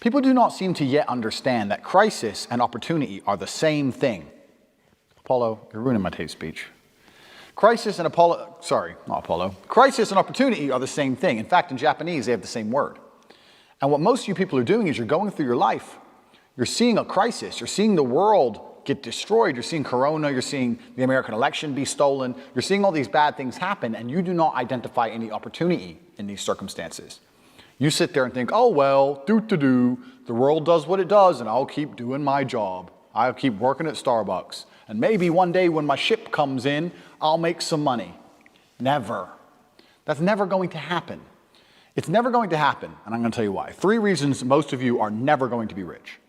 People do not seem to yet understand that crisis and opportunity are the same thing. Apollo, you're ruining my tape speech. Crisis and Crisis and opportunity are the same thing. In fact, in Japanese, they have the same word. And what most of you people are doing is you're going through your life. You're seeing a crisis. You're seeing the world get destroyed. You're seeing Corona. You're seeing the American election be stolen. You're seeing all these bad things happen, and you do not identify any opportunity in these circumstances. You sit there and think, oh, well, the world does what it does, and I'll keep doing my job. I'll keep working at Starbucks. And maybe one day when my ship comes in, I'll make some money. Never. That's never going to happen. It's never going to happen, and I'm going to tell you why. 3 reasons most of you are never going to be rich.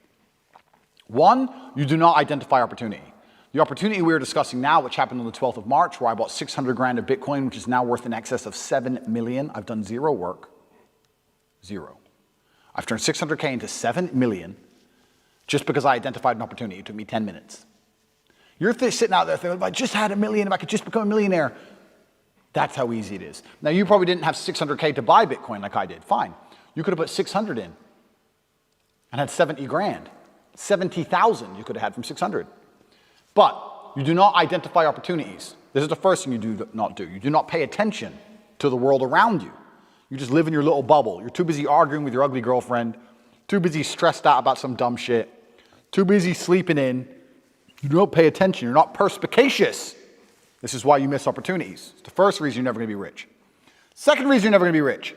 1, you do not identify opportunity. The opportunity we're discussing now, which happened on the 12th of March, where I bought 600 grand of Bitcoin, which is now worth in excess of 7 million. I've done 0 work. 0. I've turned 600K into 7 million just because I identified an opportunity. It took me 10 minutes. You're sitting out there thinking, if I just had $1 million, if I could just become a millionaire. That's how easy it is. Now, you probably didn't have 600K to buy Bitcoin like I did. Fine. You could have put 600 in and had 70 grand. 70,000 you could have had from 600. But you do not identify opportunities. This is the first thing you do not do. You do not pay attention to the world around you. You just live in your little bubble. You're too busy arguing with your ugly girlfriend, too busy stressed out about some dumb shit, too busy sleeping in. You don't pay attention. You're not perspicacious. This is why you miss opportunities. It's the first reason you're never going to be rich. Second reason you're never going to be rich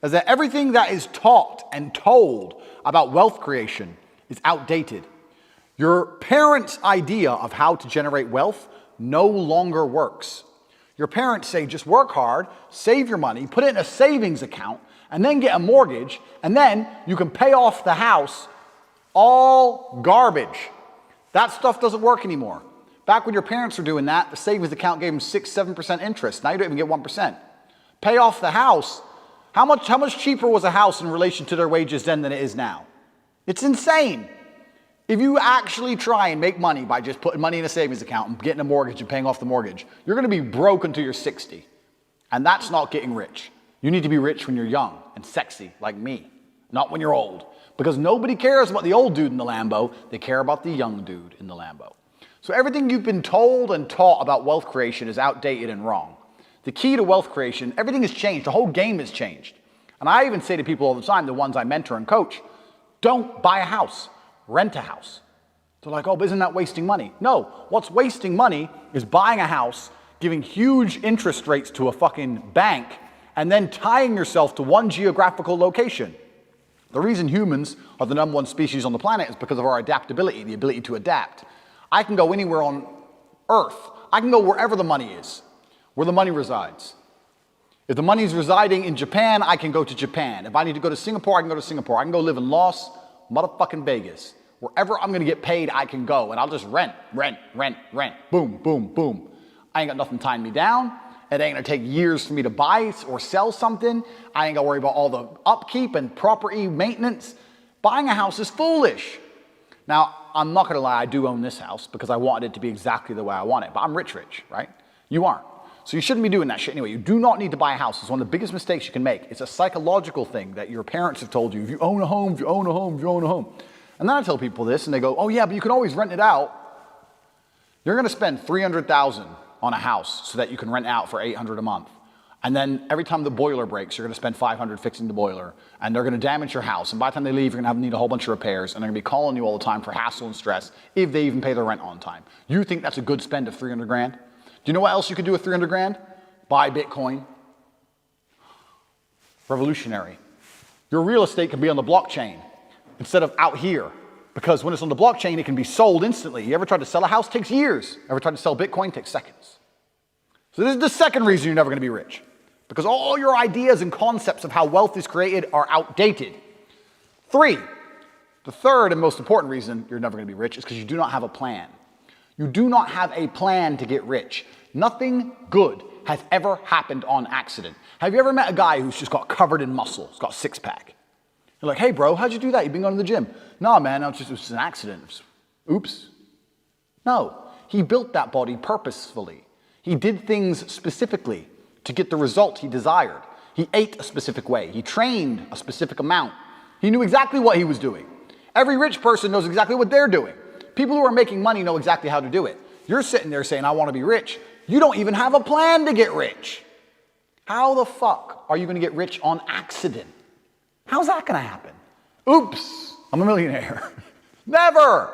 is that everything that is taught and told about wealth creation is outdated. Your parents' idea of how to generate wealth no longer works. Your parents say, just work hard, save your money, put it in a savings account, and then get a mortgage, and then you can pay off the house. All garbage. That stuff doesn't work anymore. Back when your parents were doing that, the savings account gave them 6-7% interest. Now you don't even get 1%. Pay off the house. How much cheaper was a house in relation to their wages then than it is now? It's insane. If you actually try and make money by just putting money in a savings account and getting a mortgage and paying off the mortgage, you're going to be broke until you're 60. And that's not getting rich. You need to be rich when you're young and sexy like me, not when you're old. Because nobody cares about the old dude in the Lambo. They care about the young dude in the Lambo. So everything you've been told and taught about wealth creation is outdated and wrong. The key to wealth creation, everything has changed. The whole game has changed. And I even say to people all the time, the ones I mentor and coach, don't buy a house. Rent a house. They're like, oh, but isn't that wasting money? No, what's wasting money is buying a house, giving huge interest rates to a fucking bank, and then tying yourself to one geographical location. The reason humans are the #1 species on the planet is because of our adaptability, the ability to adapt. I can go anywhere on Earth. I can go wherever the money is, where the money resides. If the money is residing in Japan, I can go to Japan. If I need to go to Singapore, I can go to Singapore. I can go live in Las motherfucking Vegas. Wherever I'm gonna get paid, I can go, and I'll just rent. Boom, boom, boom. I ain't got nothing tying me down. It ain't gonna take years for me to buy or sell something. I ain't gotta worry about all the upkeep and property maintenance. Buying a house is foolish. Now, I'm not gonna lie, I do own this house because I wanted it to be exactly the way I want it, but I'm rich, right? You aren't. So you shouldn't be doing that shit anyway. You do not need to buy a house. It's one of the biggest mistakes you can make. It's a psychological thing that your parents have told you. If you own a home, if you own a home, if you own a home. And then I tell people this and they go, oh yeah, but you can always rent it out. You're gonna spend $300,000 on a house so that you can rent out for $800 a month. And then every time the boiler breaks, you're gonna spend $500 fixing the boiler, and they're gonna damage your house. And by the time they leave, you're gonna need a whole bunch of repairs, and they're gonna be calling you all the time for hassle and stress if they even pay their rent on time. You think that's a good spend of 300 grand? Do you know what else you could do with 300 grand? Buy Bitcoin. Revolutionary. Your real estate can be on the blockchain instead of out here. Because when it's on the blockchain, it can be sold instantly. You ever tried to sell a house? It takes years. Ever tried to sell Bitcoin? It takes seconds. So this is the second reason you're never gonna be rich. Because all your ideas and concepts of how wealth is created are outdated. 3, the third and most important reason you're never gonna be rich is because you do not have a plan. You do not have a plan to get rich. Nothing good has ever happened on accident. Have you ever met a guy who's just got covered in muscle, he's got a six-pack? You're like, hey bro, how'd you do that? You've been going to the gym. No man, it was just an accident. Oops. No, he built that body purposefully. He did things specifically to get the result he desired. He ate a specific way. He trained a specific amount. He knew exactly what he was doing. Every rich person knows exactly what they're doing. People who are making money know exactly how to do it. You're sitting there saying, I want to be rich. You don't even have a plan to get rich. How the fuck are you going to get rich on accident? How's that going to happen? Oops, I'm a millionaire. Never.